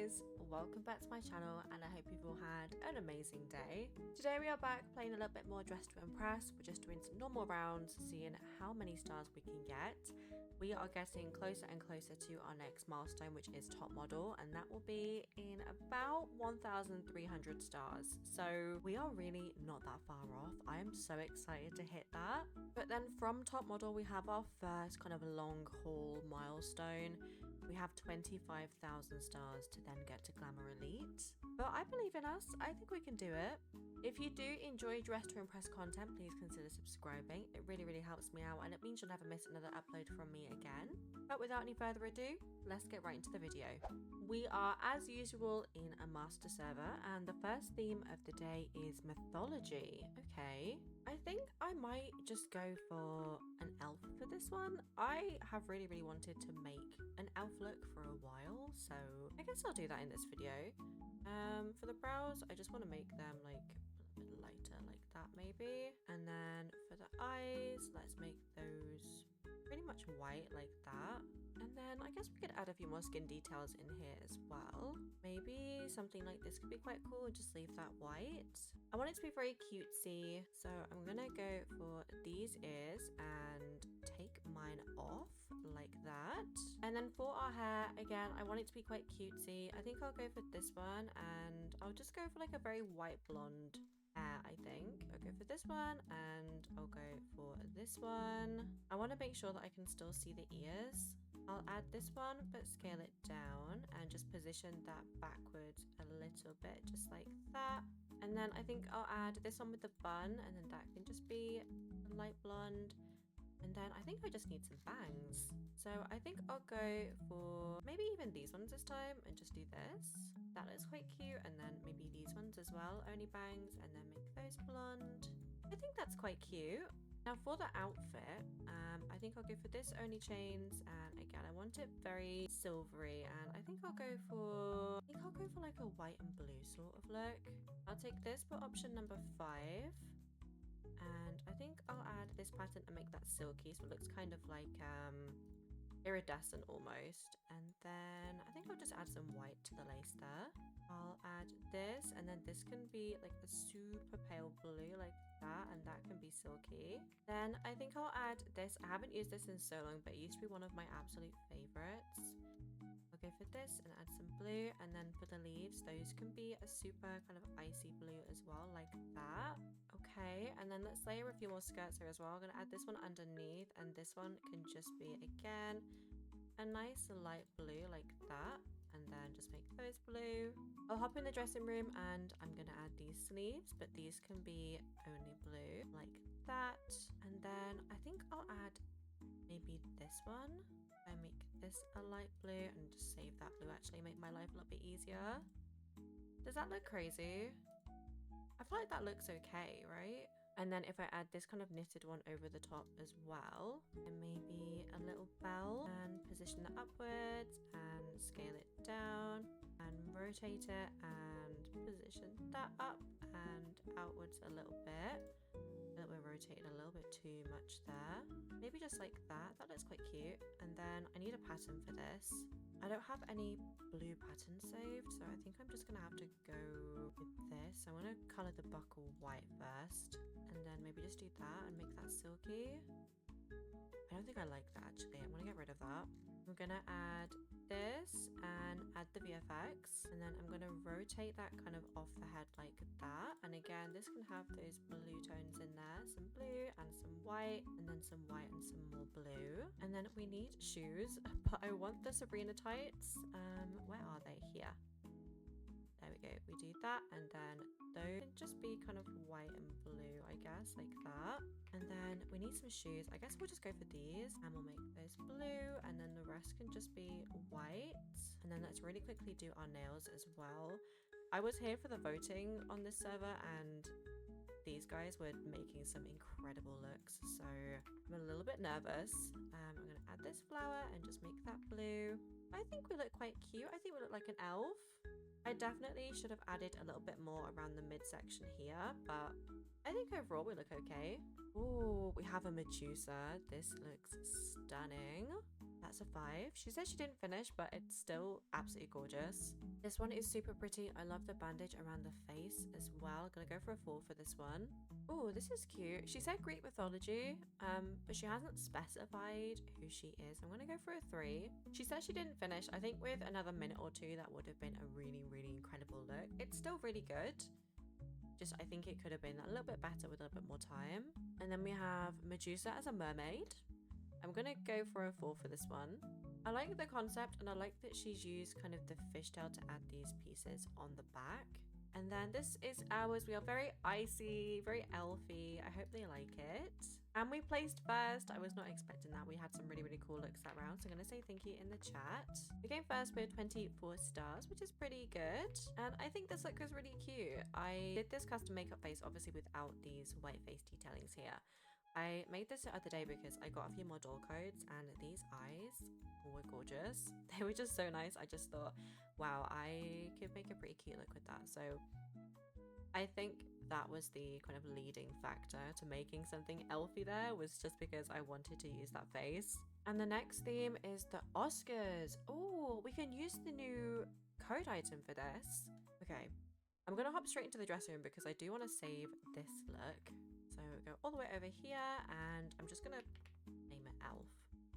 guys, welcome back to my channel and I hope you've all had an amazing day. Today we are back playing a little bit more Dress to Impress. We're just doing some normal rounds, seeing how many stars we can get. We are getting closer and closer to our next milestone, which is top model, and that will be in about 1,300 stars. So we are really not that far off. I am so excited to hit that. But then from top model, we have our first kind of long haul milestone. We have 25,000 stars to then get to Glamour Elite. But I believe in us. I think we can do it. If you do enjoy Dress to Impress content, please consider subscribing. It really helps me out and it means you'll never miss another upload from me again. But without any further ado, let's get right into the video. We are, as usual, in a master server and the first theme of the day is mythology. Okay. I think I might just go for an elf for this one. I have really wanted to make an elf look for a while, so I guess I'll do that in this video. For the brows, I just want to make them like a bit lighter like that maybe. And then for the eyes, let's make those pretty much white like that. And then I guess we could add a few more skin details in here as well. Maybe something like this could be quite cool and just leave that white. I want it to be very cutesy, so I'm gonna go for these ears and take mine off like that. And then for our hair, again, I want it to be quite cutesy. I think I'll go for this one and I'll just go for like a very white blonde hair, I think. I'll go for this one and I'll go for this one. I want to make sure that I can still see the ears. I'll add this one but scale it down and just position that backwards a little bit, just like that. And then I think I'll add this one with the bun and then that can just be a light blonde. And then I think I just need some bangs. So I think I'll go for maybe even these ones this time and just do this. That looks quite cute. And then maybe these ones as well, only bangs, and then make those blonde. I think that's quite cute. Now for the outfit, I think I'll go for this only chains, and again I want it very silvery, and I think I'll go for like a white and blue sort of look. I'll take this for option number 5. And I think I'll add this pattern and make that silky so it looks kind of like iridescent almost. And then I think I'll just add some white to the lace there. I'll add this, and then this can be like a super pale blue like that, and that can be silky. Then I think I'll add this. I haven't used this in so long, but it used to be one of my absolute favorites. I'll go for this and add some blue, and then for the leaves, those can be a super kind of icy blue as well, like that. Okay, and then let's layer a few more skirts here as well. I'm gonna add this one underneath, and this one can just be again a nice light blue like that, and then just make those blue. I'll hop in the dressing room and I'm gonna add these sleeves, but these can be only blue like that. And then I think I'll add maybe this one. I make this a light blue and just save that blue, actually make my life a little bit easier. Does that look crazy? I feel like that looks okay, right? And then if I add this kind of knitted one over the top as well, and maybe a little bell, and position that upwards and scale it down and rotate it and position that up and outwards a little bit. That we're rotating a little bit too much there. Maybe just like that. That looks quite cute. And then I need a pattern for this. I don't have any blue patterns saved, so I think I'm just gonna have to go with this. I want to color the buckle white first, and then maybe just do that and make that silky. I don't think I like that actually. I'm gonna get rid of that. I'm gonna add this and add the VFX, and then I'm gonna rotate that kind of off the head like that. And again, this can have those blue tones in there, some blue and some white, and then some white and some more blue. And then we need shoes, but I want the Sabrina tights. Where are they? Here. There we go. We do that, and then those can just be kind of white and blue, I guess, like that. And then we need some shoes. I guess we'll just go for these, and we'll make those blue, and then the rest can just be white. And then let's really quickly do our nails as well. I was here for the voting on this server, and these guys were making some incredible looks, so I'm a little bit nervous. I'm gonna add this flower and just make that blue. I think we look quite cute. I think we look like an elf. I definitely should have added a little bit more around the midsection here, but I think overall we look okay. Oh, we have a Medusa. This looks stunning. That's a 5. She said she didn't finish, but it's still absolutely gorgeous. This one is super pretty. I love the bandage around the face as well. Gonna go for a 4 for this one. Oh, this is cute. She said Greek mythology, but she hasn't specified who she is. I'm gonna go for a 3. She said she didn't finish. I think with another minute or two, that would have been a really, really incredible look. It's still really good. Just, I think it could have been a little bit better with a little bit more time. And then we have Medusa as a mermaid. I'm gonna go for a 4 for this one. I like the concept, and I like that she's used kind of the fishtail to add these pieces on the back. And then this is ours. We are very icy, very elfy. I hope they like it. And we placed first. I was not expecting that. We had some really, really cool looks that round. So I'm going to say thank you in the chat. We came first with 24 stars, which is pretty good. And I think this look was really cute. I did this custom makeup face, obviously without these white face detailings here. I made this the other day because I got a few more doll codes, and these eyes were gorgeous. They were just so nice. I just thought, wow, I could make a pretty cute look with that. So I think that was the kind of leading factor to making something elfy there, was just because I wanted to use that face. And the next theme is the Oscars. Oh, we can use the new code item for this. Okay, I'm gonna hop straight into the dressing room because I do want to save this look. So go all the way over here, and I'm just gonna name it Elf.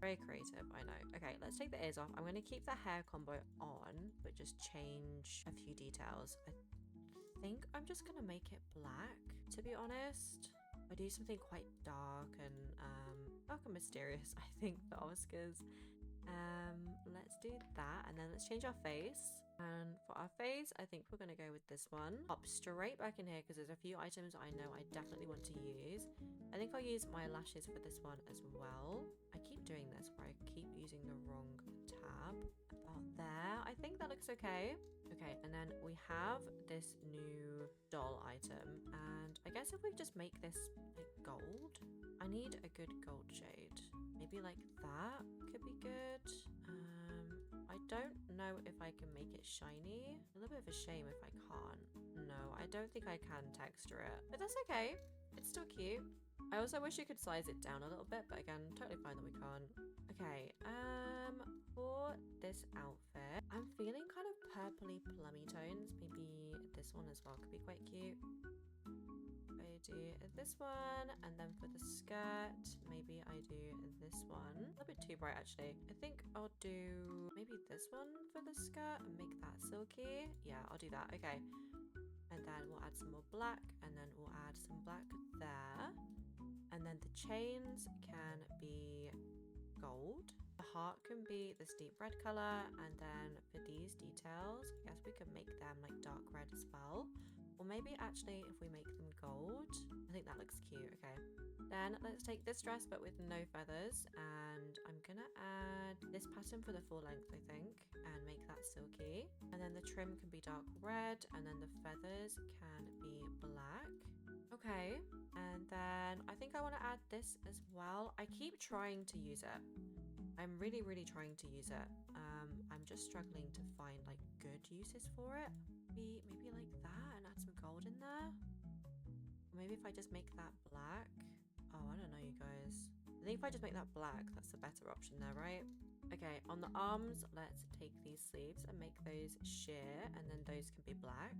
Very creative, I know. Okay, let's take the ears off. I'm gonna keep the hair combo on, but just change a few details. I think I'm just gonna make it black, to be honest. I do something quite dark and mysterious, I think, for Oscars. Let's do that, and then let's change our face. And for our face, I think we're gonna go with this one. Hop straight back in here because there's a few items I know I definitely want to use. I think I'll use my lashes for this one as well. I keep doing this where I keep using the wrong tab. About there. I think that looks okay. Okay, and then we have this new doll item, and I guess if we just make this like gold, I need a good gold shade. Maybe like that could be good. I don't know if I can make it shiny. A little bit of a shame if I can't. No, I don't think I can texture it, but that's okay. It's still cute. I also wish you could size it down a little bit, but again, totally fine that we can't. Okay, for this outfit, I'm feeling kind of purpley plummy tones. Maybe this one as well could be quite cute. I do this one, and then for the skirt, maybe I do this one. A little bit too bright, actually. I think I'll do maybe this one for the skirt and make that silky. Yeah, I'll do that. Okay. And then we'll add some more black, and then we'll add some black there. And then the chains can be gold. The heart can be this deep red color, and then for these details, I guess we could make them like dark red as well. Or maybe actually if we make them gold, I think that looks cute. Okay, then let's take this dress but with no feathers, and I'm gonna add this pattern for the full length, I think, and make that silky. And then the trim can be dark red, and then the feathers can be black. Okay, and then I think I want to add this as well. I keep trying to use it. I'm really, really trying to use it. I'm just struggling to find like good uses for it. Maybe like that, and add some gold in there. Or maybe if I just make that black. Oh, I don't know, you guys. I think if I just make that black, that's the better option there, right? Okay, on the arms, let's take these sleeves and make those sheer, and then those can be black.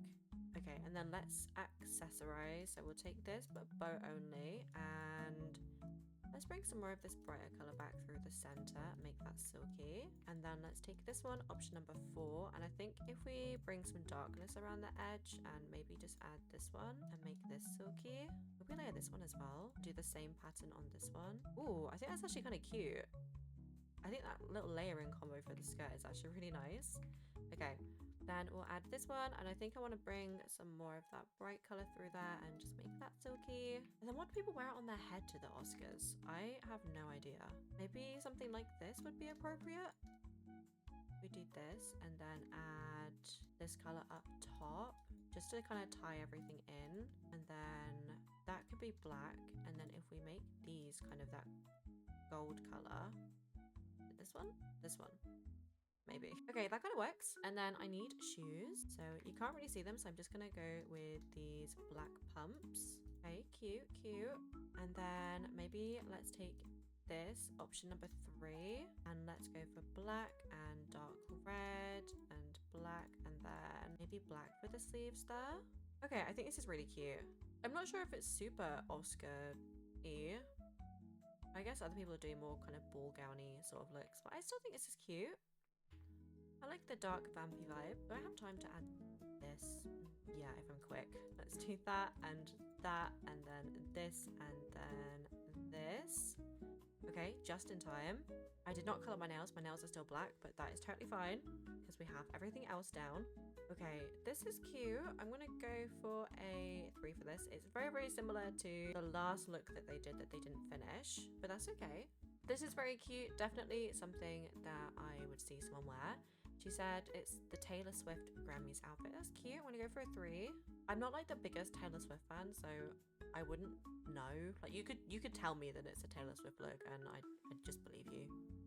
Okay, and then let's accessorize. So we'll take this, but bow only, and let's bring some more of this brighter color back through the center and make that silky. And then let's take this one, option number 4, and I think if we bring some darkness around the edge and maybe just add this one and make this silky. Maybe layer this one as well. Do the same pattern on this one. Ooh, I think that's actually kind of cute. I think that little layering combo for the skirt is actually really nice. Okay, then we'll add this one, and I think I want to bring some more of that bright color through there and just make that silky. And then what do people wear on their head to the Oscars? I have no idea. Maybe something like this would be appropriate. We do this and then add this color up top just to kind of tie everything in, and then that could be black, and then if we make these kind of that gold color, this one maybe. Okay, that kind of works. And then I need shoes, so you can't really see them, so I'm just gonna go with these black pumps. Okay, cute. And then maybe let's take this, option number 3. And let's go for black and dark red and black, and then maybe black for the sleeves there. Okay, I think this is really cute. I'm not sure if it's super Oscar-y. I guess other people are doing more kind of ball gowny sort of looks, but I still think this is cute. I like the dark vampy vibe. Do I have time to add this? Yeah, if I'm quick. Let's do that, and then this, and then this. Okay, just in time. I did not color my nails. My nails are still black, but that is totally fine because we have everything else down. Okay, this is cute. I'm gonna go for a 3 for this. It's very, very similar to the last look that they did that they didn't finish, but that's okay. This is very cute. Definitely something that I would see someone wear. She said it's the Taylor Swift Grammys outfit. That's cute. I'm gonna go for a 3. I'm not like the biggest Taylor Swift fan, so I wouldn't know. Like you could tell me that it's a Taylor Swift look and I'd just believe you.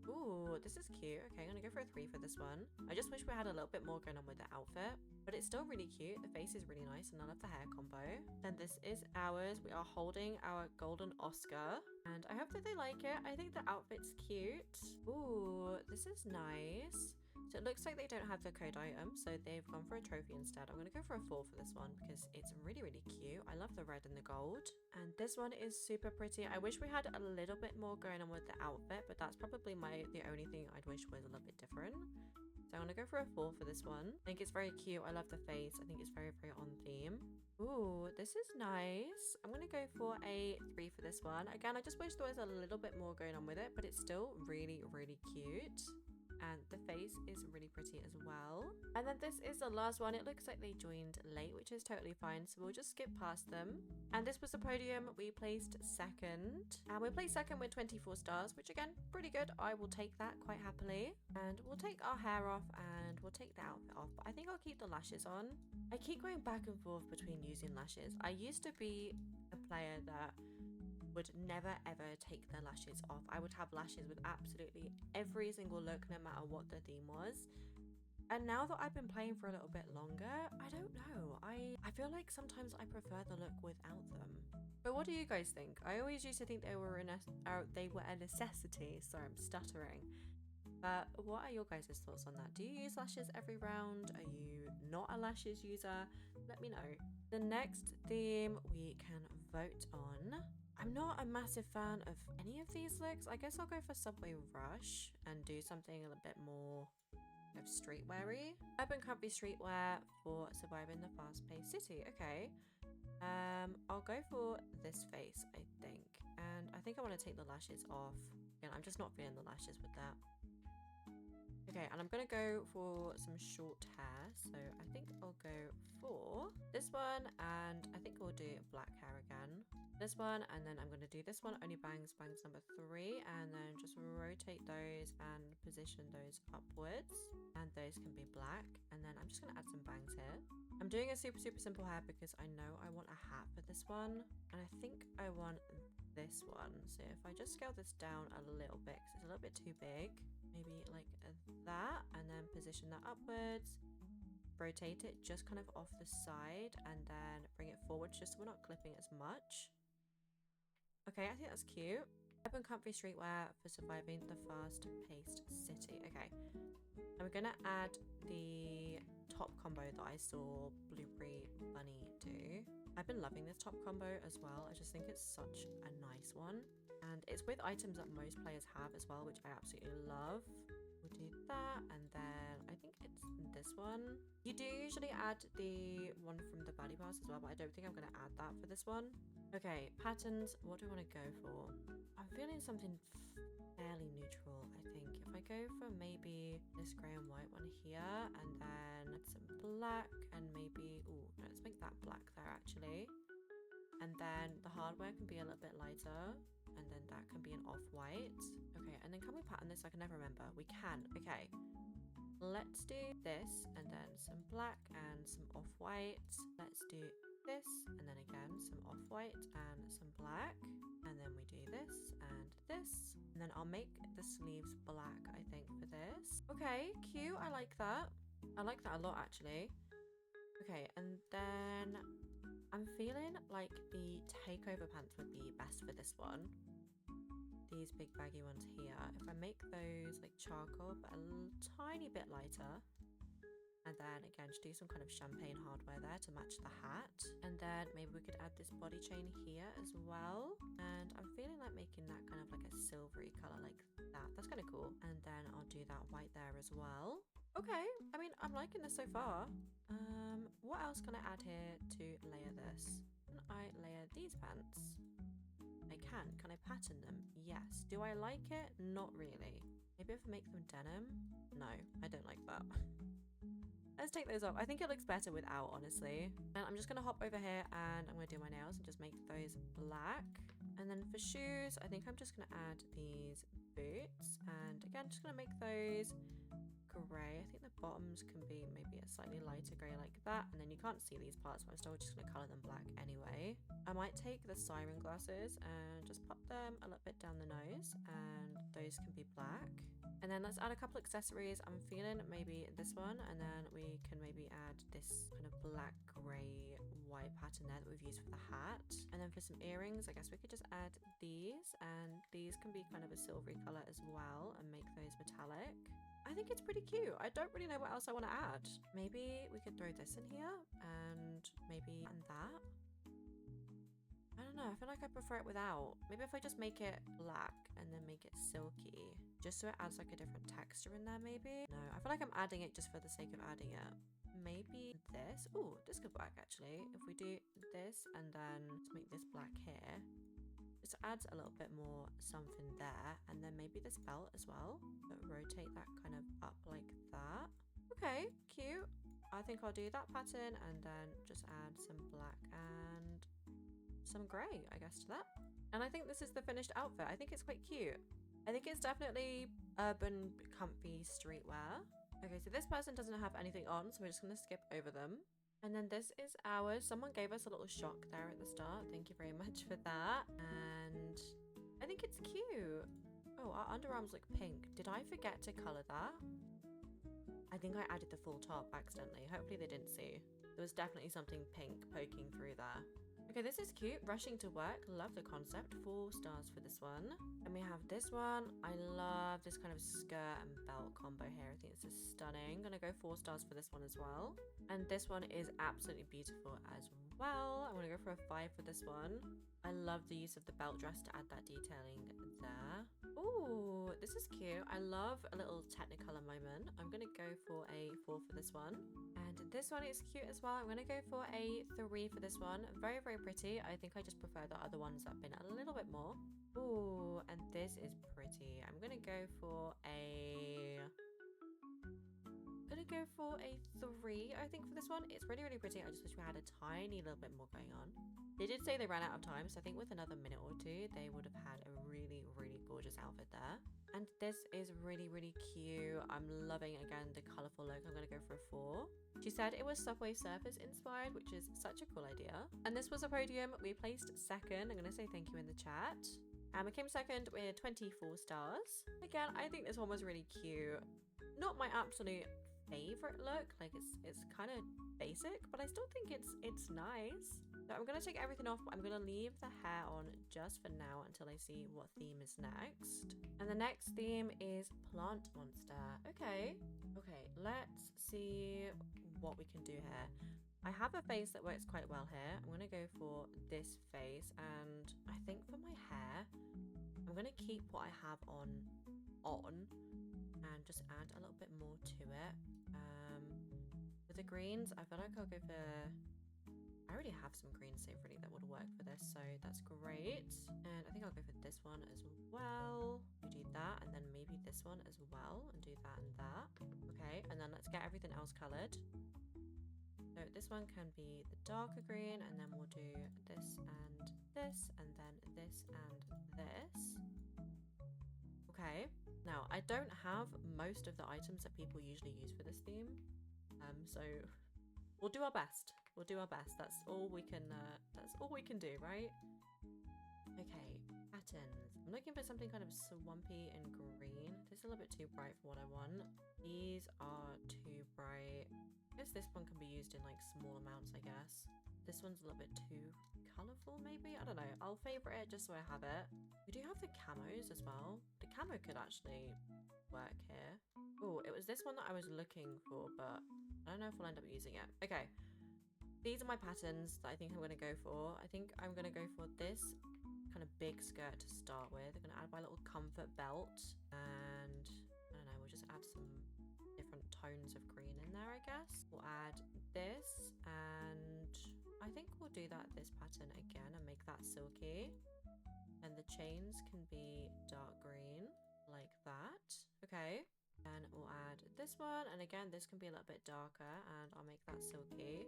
Ooh, this is cute. Okay, I'm gonna go for a 3 for this one. I just wish we had a little bit more going on with the outfit, but it's still really cute. The face is really nice and I love the hair combo. Then this is ours. We are holding our golden Oscar and I hope that they like it. I think the outfit's cute. Ooh, this is nice. So it looks like they don't have the code item, so they've gone for a trophy instead. I'm going to go for a 4 for this one because it's really, really cute. I love the red and the gold. And this one is super pretty. I wish we had a little bit more going on with the outfit, but that's probably the only thing I'd wish was a little bit different. So I'm going to go for a 4 for this one. I think it's very cute. I love the face. I think it's very, very on theme. Ooh, this is nice. I'm going to go for a 3 for this one. Again, I just wish there was a little bit more going on with it, but it's still really, really cute. And the face is really pretty as well. And then this is the last one. It looks like they joined late, which is totally fine, so we'll just skip past them. And this was the podium. We placed second, and we placed second with 24 stars, which again, pretty good. I will take that quite happily. And we'll take our hair off and we'll take the outfit off, but I think I'll keep the lashes on. I keep going back and forth between using lashes. I used to be a player that would never ever take their lashes off. I would have lashes with absolutely every single look, no matter what the theme was. And now that I've been playing for a little bit longer, I don't know. I feel like sometimes I prefer the look without them. But what do you guys think? I always used to think they were a necessity. Sorry, I'm stuttering. But what are your guys' thoughts on that? Do you use lashes every round? Are you not a lashes user? Let me know. The next theme we can vote on. I'm not a massive fan of any of these looks. I guess I'll go for Subway Rush and do something a little bit more of streetwear-y. Urban comfy streetwear for surviving the fast-paced city. Okay. I'll go for this face, I think. And I think I want to take the lashes off. Again, I'm just not feeling the lashes with that. Okay, and I'm gonna go for some short hair, so I think I'll go for this one, and I think we'll do black hair again. This one, and then I'm gonna do this one, only bangs number 3, and then just rotate those and position those upwards, and those can be black. And then I'm just gonna add some bangs here. I'm doing a super simple hair because I know I want a hat for this one, and I think I want this one. So if I just scale this down a little bit, because it's a little bit too big, maybe like that, and then position that upwards, rotate it just kind of off the side, and then bring it forward just so we're not clipping as much. Okay, I think that's cute. Urban comfy streetwear for surviving the fast-paced city. Okay, and we're gonna add the top combo that I saw Blueberry Bunny do. I've been loving this top combo as well. I just think it's such a nice one. And it's with items that most players have as well, which I absolutely love. We'll do that, and then I think it's this one. You do usually add the one from the body pass as well, but I don't think I'm going to add that for this one. Okay, patterns. What do I want to go for? I'm feeling something fairly neutral, I think. If I go for maybe this grey and white one here, and then some black, and maybe, oh, let's make that black there actually. And then the hardware can be a little bit lighter, and then that can be an off-white. Okay, and then can we pattern this? I can never remember. We can. Okay, let's do this, and then some black and some off-white. Let's do this, and then again some off-white and some black, and then we do this and this, and then I'll make the sleeves black, I think, for this. Okay, cute. I like that. I like that a lot actually. Okay, and then I'm feeling like the takeover pants would be best for this one. these big baggy ones here, if I make those like charcoal but a tiny bit lighter, and then again just do some kind of champagne hardware there to match the hat, and then maybe we could add this body chain here as well, and I'm feeling like making that kind of like a silvery color like that. That's kind of cool. And then I'll do that white there as well. Okay, I mean, I'm liking this so far. What else can I add here to layer this? Can I layer these pants? I can. Can I pattern them? Yes. Do I like it? Not really. Maybe if I make them denim? No, I don't like that. Let's take those off. I think it looks better without, honestly. And I'm just going to hop over here and I'm going to do my nails and just make those black. And then for shoes, I think I'm just going to add these boots. And again, just going to make those grey. I think the bottoms can be maybe a slightly lighter grey like that, and then you can't see these parts, but I'm still just going to colour them black anyway. I might take the siren glasses and just pop them a little bit down the nose, and those can be black. And then let's add a couple accessories. I'm feeling maybe this one, and then we can maybe add this kind of black grey white pattern there that we've used for the hat. And then for some earrings, I guess we could just add these, and these can be kind of a silvery colour as well and make those metallic. I think it's pretty cute. I don't really know what else I want to add. Maybe we could throw this in here and maybe and that. I don't know. I feel like I prefer it without. Maybe if I just make it black and then make it silky, just so it adds like a different texture in there maybe. No, I feel like I'm adding it just for the sake of adding it. Maybe this. Oh, this could work actually. If we do this and then let's make this black here. Just adds a little bit more something there, and then maybe this belt as well, but rotate that kind of up like that. Okay, cute. I think I'll do that pattern and then just add some black and some grey, I guess, to that. And I think this is the finished outfit. I think it's quite cute. I think it's definitely urban, comfy streetwear. Okay, so this person doesn't have anything on, so we're just going to skip over them. And then this is ours. Someone gave us a little shock there at the start. Thank you very much for that. And I think it's cute. Oh, our underarms look pink. Did I forget to colour that? I think I added the full top accidentally. Hopefully they didn't see. There was definitely something pink poking through there. Okay, this is cute. Rushing to work. Love the concept. 4 stars for this one. And we have this one. I love this kind of skirt and belt combo here. I think it's just stunning. I'm gonna go 4 stars for this one as well. And this one is absolutely beautiful as well. I'm gonna go for a 5 for this one. I love the use of the belt dress to add that detailing there. Ooh, this is cute. I love a little Technicolor moment. I'm gonna go for a 4 for this one. And this one is cute as well. I'm gonna go for a 3 for this one. Very, very pretty. I think I just prefer the other ones that have been a little bit more. Ooh, and this is pretty. I'm gonna go for a 3, I think, for this one. It's really, really pretty. I just wish we had a tiny little bit more going on. They did say they ran out of time, so I think with another minute or 2, they would have had a really, really gorgeous outfit there. And this is really, really cute. I'm loving, again, the colourful look. I'm going to go for a 4. She said it was Subway Surfers inspired, which is such a cool idea. And this was a podium. We placed 2nd. I'm going to say thank you in the chat. And we came 2nd with 24 stars. Again, I think this one was really cute. Not my absolute favorite look. Like, it's kind of basic, but I still think it's nice. So I'm going to take everything off, but I'm going to leave the hair on just for now until I see what theme is next. And the next theme is Plant Monster. Okay, let's see what we can do here. I have a face that works quite well here. I'm going to go for this face, and I think for my hair, I'm going to keep what I have on and just add a little bit more to it. For the greens, I feel like I'll go for... I already have some greens saved ready that would work for this, so that's great. And I think I'll go for this one as well. We do that, and then maybe this one as well, and do that and that. Okay, and then let's get everything else coloured. So this one can be the darker green, and then we'll do this and this, and then this and this. Okay, now I don't have most of the items that people usually use for this theme, so we'll do our best. We'll do our best. That's all we can do, right? Okay, patterns. I'm looking for something kind of swampy and green. This is a little bit too bright for what I want. These are too bright. I guess this one can be used in like small amounts, I guess. This one's a little bit too colourful, maybe? I don't know. I'll favourite it just so I have it. We do have the camos as well. The camo could actually work here. Oh, it was this one that I was looking for, but I don't know if we'll end up using it. Okay. These are my patterns that I think I'm going to go for. I think I'm going to go for this kind of big skirt to start with. I'm going to add my little comfort belt. And I don't know, we'll just add some different tones of green in there, I guess. We'll add this, and I think we'll do this pattern again and make that silky. And the chains can be dark green like that. Okay. And we'll add this one, and again this can be a little bit darker, and I'll make that silky.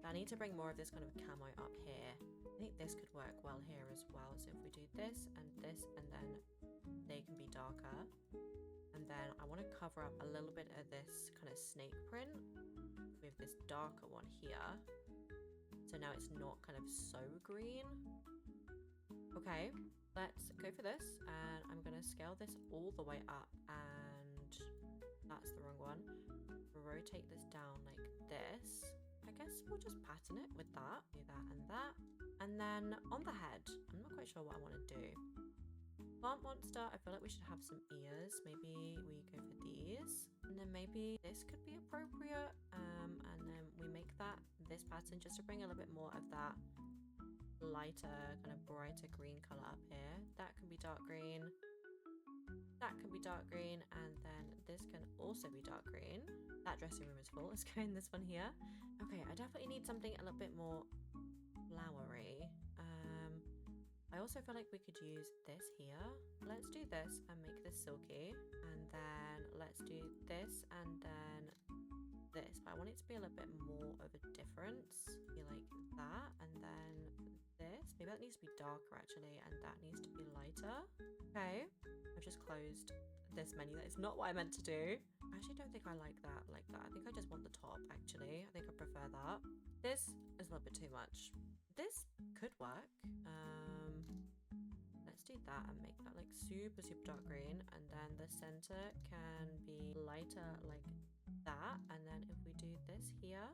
I need to bring more of this kind of camo up here. I think this could work well here as well. So if we do this, and then they can be darker. And then I want to cover up a little bit of this kind of snake print with this darker one here. So now it's not kind of so green. Okay, let's go for this, and I'm going to scale this all the way up, and that's the wrong one. Rotate this down like this. I guess we'll just pattern it with that. Do that and that. And then on the head, I'm not quite sure what I want to do. Plant monster, I feel like we should have some ears. Maybe we go for these. And then maybe this could be appropriate. And then we make this pattern just to bring a little bit more of that lighter, kind of brighter green color up here. That can be dark green. That can be dark green, and then this can also be dark green. That dressing room is full. Let's go in this one here. Okay, I definitely need something a little bit more flowery. I also feel like we could use this here. Let's do this and make this silky, and then let's do this and then this, but I want it to be a little bit more of a difference. Be like that, and then this. Maybe that needs to be darker actually, and that needs to be lighter. Okay, I've just closed this menu. That is not what I meant to do. I actually don't think I like that. I think I just want the top actually. I think I prefer that. This is a little bit too much. This could work. Let's do that and make that like super dark green, and then the center can be lighter like that. And then if we do this here,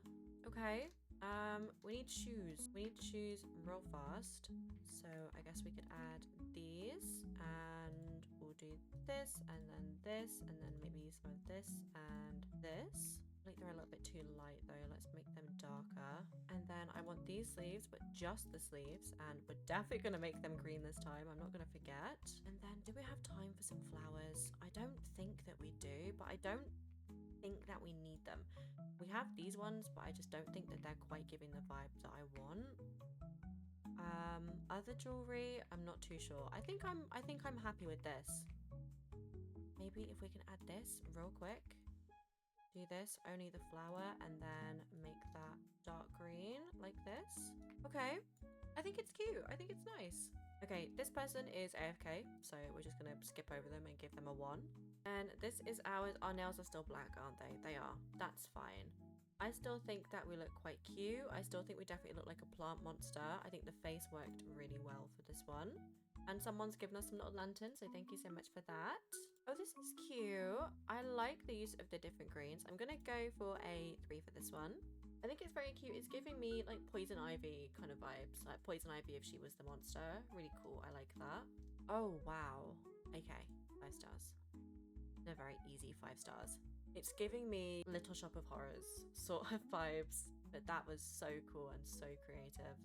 okay, we need shoes. We need shoes real fast, so I guess we could add these, and we'll do this and then maybe some of this and this. I think they're a little bit too light though. Let's make them darker. And then I want these sleeves, but just the sleeves, and we're definitely going to make them green this time. I'm not going to forget. And then do we have time for some flowers? I don't think that we do, but I don't think that we need them. We have these ones, but I just don't think that they're quite giving the vibe that I want. Other jewelry, I'm not too sure. I think I'm happy with this. Maybe if we can add this real quick. Do this, only the flower, and then make that dark green like this. Okay, I think it's cute. I think it's nice. Okay, this person is AFK, so we're just gonna skip over them and give them a 1. And this is ours. Our nails are still black, aren't they? They are. That's fine. I still think that we look quite cute. I still think we definitely look like a plant monster. I think the face worked really well for this one. And someone's given us some little lanterns, so thank you so much for that. Oh, this is cute. I like the use of the different greens. I'm gonna go for a 3 for this one. I think it's very cute. It's giving me like Poison Ivy kind of vibes, like Poison Ivy if she was the monster. Really cool. I like that. Oh, wow. Okay, 5 stars. A very easy 5 stars. It's giving me Little Shop of Horrors sort of vibes, but that was so cool and so creative.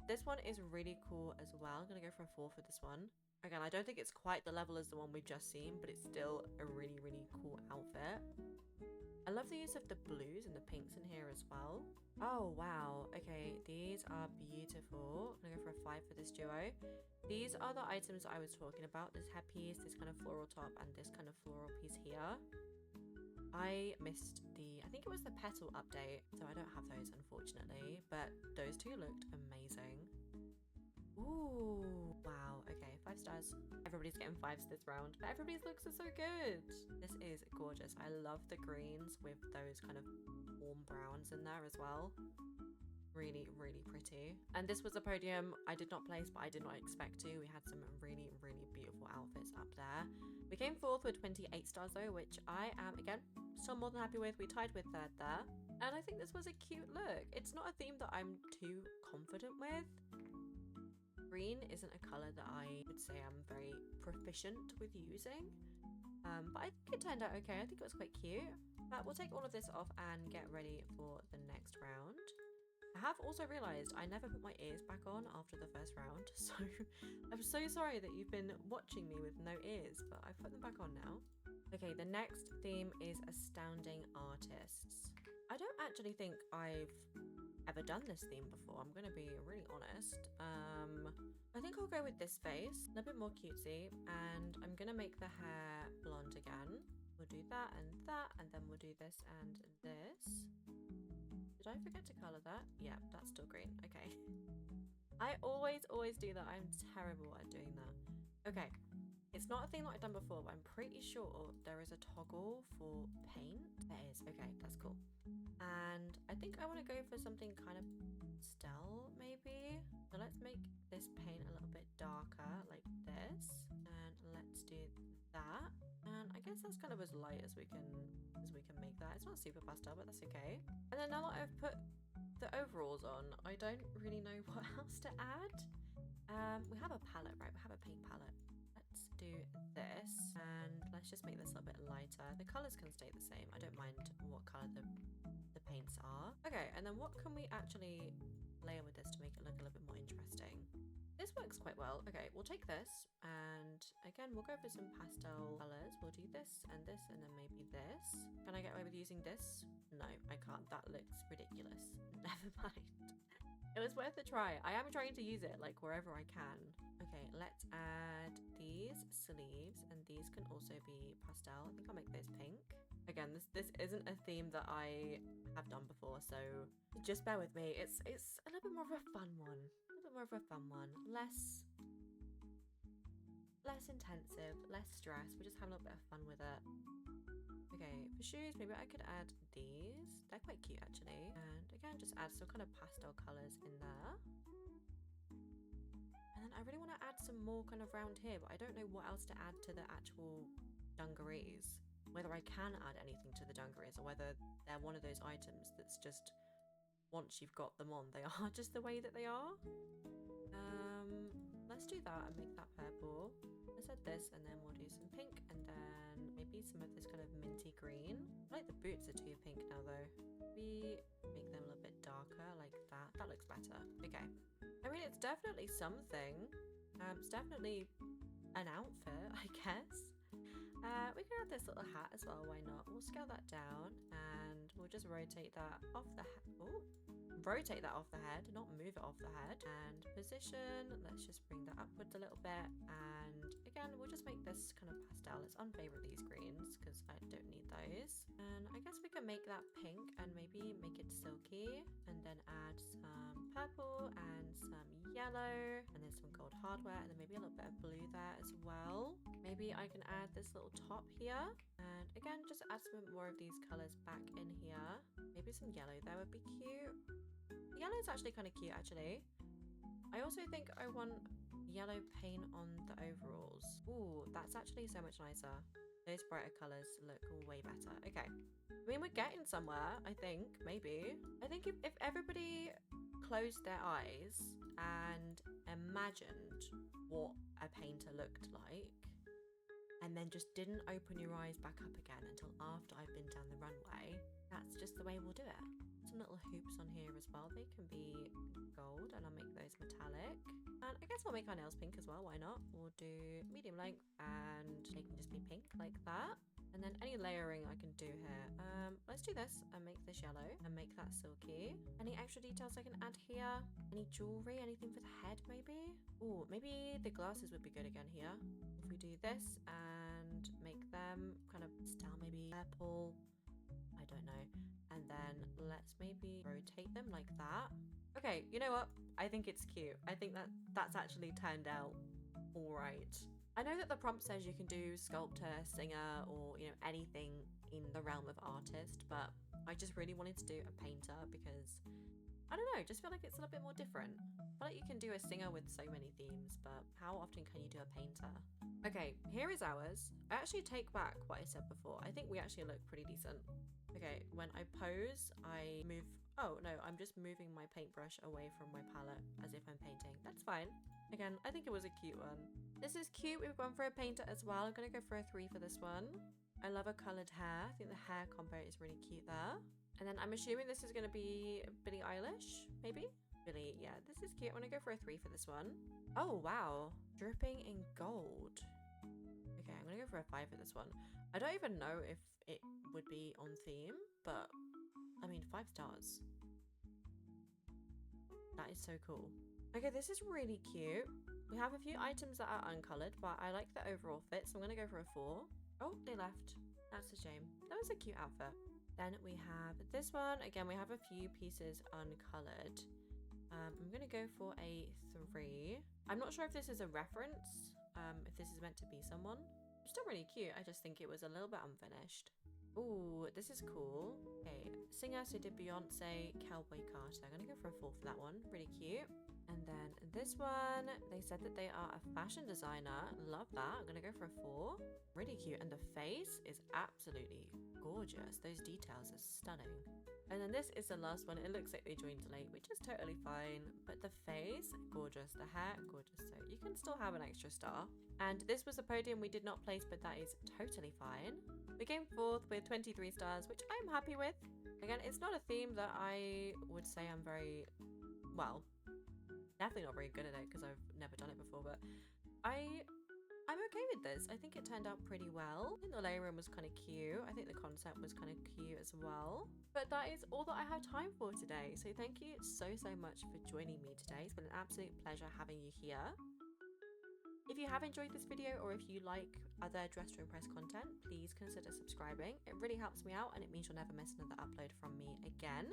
This one is really cool as well. I'm gonna go for a 4 for this one. Again, I don't think it's quite the level as the one we've just seen, but it's still a really cool outfit. I love the use of the blues and the pinks in here as well. Oh, wow. Okay, these are beautiful. I'm gonna go for a 5 for this duo. These are the items I was talking about. This headpiece, this kind of floral top, and this kind of floral piece here. I missed I think it was the petal update, so I don't have those unfortunately, but those two looked amazing. Ooh, wow. Okay, 5 stars. Everybody's getting 5s this round, but everybody's looks are so good. This is gorgeous. I love the greens with those kind of warm browns in there as well. Really pretty. And this was a podium I did not place, but I did not expect to. We had some really beautiful outfits up there. We came fourth with 28 stars though, which I am, again, still more than happy with. We tied with third there. And I think this was a cute look. It's not a theme that I'm too confident with. Green isn't a colour that I would say I'm very proficient with using. But I think it turned out okay. I think it was quite cute. But we'll take all of this off and get ready for the next round. I have also realised I never put my ears back on after the first round, so I'm so sorry that you've been watching me with no ears, but I've put them back on now. Okay, the next theme is Astounding Artists. I don't actually think I've ever done this theme before, I'm gonna be really honest. I think I'll go with this face, a little bit more cutesy, and I'm gonna make the hair blonde again. We'll do that, and then we'll do this and this. Did I forget to colour that? Yeah, that's still green. Okay. I always do that. I'm terrible at doing that. Okay. It's not a thing that I've done before, but I'm pretty sure there is a toggle for paint. There is. Okay, that's cool. And I think I want to go for something kind of pastel, maybe. So let's make this paint a little bit darker, like this. And let's do that. And I guess that's kind of as light as we can make that. It's not super pastel, but that's okay. And then now that I've put the overalls on, I don't really know what else to add. We have a palette, right? We have a paint palette. Let's do this, and let's just make this a little bit lighter. The colors can stay the same. I don't mind what color the paints are. Okay, and then what can we actually layer with this to make it look a little bit more interesting? This works quite well. Okay, we'll take this, and again, we'll go for some pastel colors. We'll do this, and then maybe this. Can I get away with using this? No, I can't. That looks ridiculous. Never mind. It was worth a try. I am trying to use it, like, wherever I can. Okay, let's add these sleeves, and these can also be pastel. I think I'll make those pink. Again, this isn't a theme that I have done before, so just bear with me. It's a little bit more of a fun one. Less intensive, less stress. We just have a little bit of fun with it. Okay, for shoes, maybe I could add these. They're quite cute actually. And again, just add some kind of pastel colours in there. And then I really want to add some more kind of round here, but I don't know what else to add to the actual dungarees. Whether I can add anything to the dungarees or whether they're one of those items that's just, once you've got them on, they are just the way that they are. Let's do that and make that purple. Let's add this, and then we'll do some pink, and then maybe some of this kind of minty green. I like the boots are too pink now though. Maybe make them a little bit darker like that. That looks better. Okay. I mean, it's definitely something. It's definitely an outfit, I guess. We can add this little hat as well, why not? We'll scale that down, and we'll just rotate that off the rotate that off the head, not move it off the head. And position, let's just bring that upwards a little bit, and again, we'll just make this kind of pastel. Let's unfavorite these greens because I don't need those. And I guess we can make that pink and maybe make it silky, and then add some purple and some yellow, and then some gold hardware, and then maybe a little bit of blue there as well. Maybe I can add this little top here, and again, just add some more of these colors back in here. Maybe some yellow there would be cute. Yellow is actually kind of cute actually. I also think I want yellow paint on the overalls. Ooh, that's actually so much nicer. Those brighter colors look way better. Okay, I mean, we're getting somewhere, I think. Maybe I think if everybody closed their eyes and imagined what a painter looked like, and then just didn't open your eyes back up again until after I've been down the runway, that's just the way we'll do it. Some little hoops on here as well. They can be gold, and I'll make those metallic. And I guess we'll make our nails pink as well. Why not? We'll do medium length, and they can just be pink like that. And then any layering I can do here. Let's do this and make this yellow and make that silky. Any extra details I can add here? Any jewelry? Anything for the head maybe? Oh, maybe the glasses would be good again here. If we do this and make them kind of style maybe purple. I don't know. And then let's maybe rotate them like that. Okay, you know what? I think it's cute. I think that's actually turned out all right. I know that the prompt says you can do sculptor, singer, or, you know, anything in the realm of artist, but I just really wanted to do a painter because I don't know, just feel like it's a little bit more different. I feel like you can do a singer with so many themes, but how often can you do a painter? Okay, here is ours. I actually take back what I said before. I think we actually look pretty decent. Okay, when I pose, I move. Oh no, I'm just moving my paintbrush away from my palette as if I'm painting. That's fine. Again, I think it was a cute one. This is cute. We've gone for a painter as well. I'm gonna go for a 3 for this one. I love a coloured hair. I think the hair combo is really cute there. And then I'm assuming this is gonna be Billie Eilish, maybe? Billie, yeah, this is cute. I'm gonna go for a 3 for this one. Oh wow, dripping in gold. Okay, I'm gonna go for a 5 for this one. I don't even know if it would be on theme, but I mean, 5 stars. That is so cool. Okay, this is really cute. We have a few items that are uncolored, but I like the overall fit, so I'm gonna go for a 4. Oh, they left. That's a shame. That was a cute outfit. Then we have this one. Again, we have a few pieces uncolored. I'm gonna go for a 3. I'm not sure if this is a reference, if this is meant to be someone. Still really cute. I just think it was a little bit unfinished. Ooh, this is cool. Okay, singer, so did Beyonce, Cowboy Carter. I'm gonna go for a 4 for that one. Really cute. And then this one, they said that they are a fashion designer. Love that. I'm gonna go for a 4. Really cute. And the face is absolutely gorgeous. Those details are stunning. And then this is the last one. It looks like they joined late, which is totally fine. But the face, gorgeous. The hair, gorgeous. So you can still have an extra star. And this was a podium we did not place, but that is totally fine. We came 4th with 23 stars, which I'm happy with. Again, it's not a theme that I would say I'm very, well, definitely not very good at it because I've never done it before, but I'm okay with this. I think it turned out pretty well. I think the layering was kind of cute. I think the concept was kind of cute as well. But that is all that I have time for today. So thank you so much for joining me today. It's been an absolute pleasure having you here. If you have enjoyed this video or if you like other Dress to Impress content, please consider subscribing. It really helps me out and it means you'll never miss another upload from me again.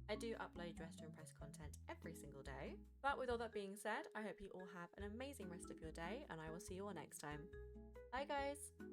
I do upload Dress to Impress content every single day. But with all that being said, I hope you all have an amazing rest of your day and I will see you all next time. Bye guys!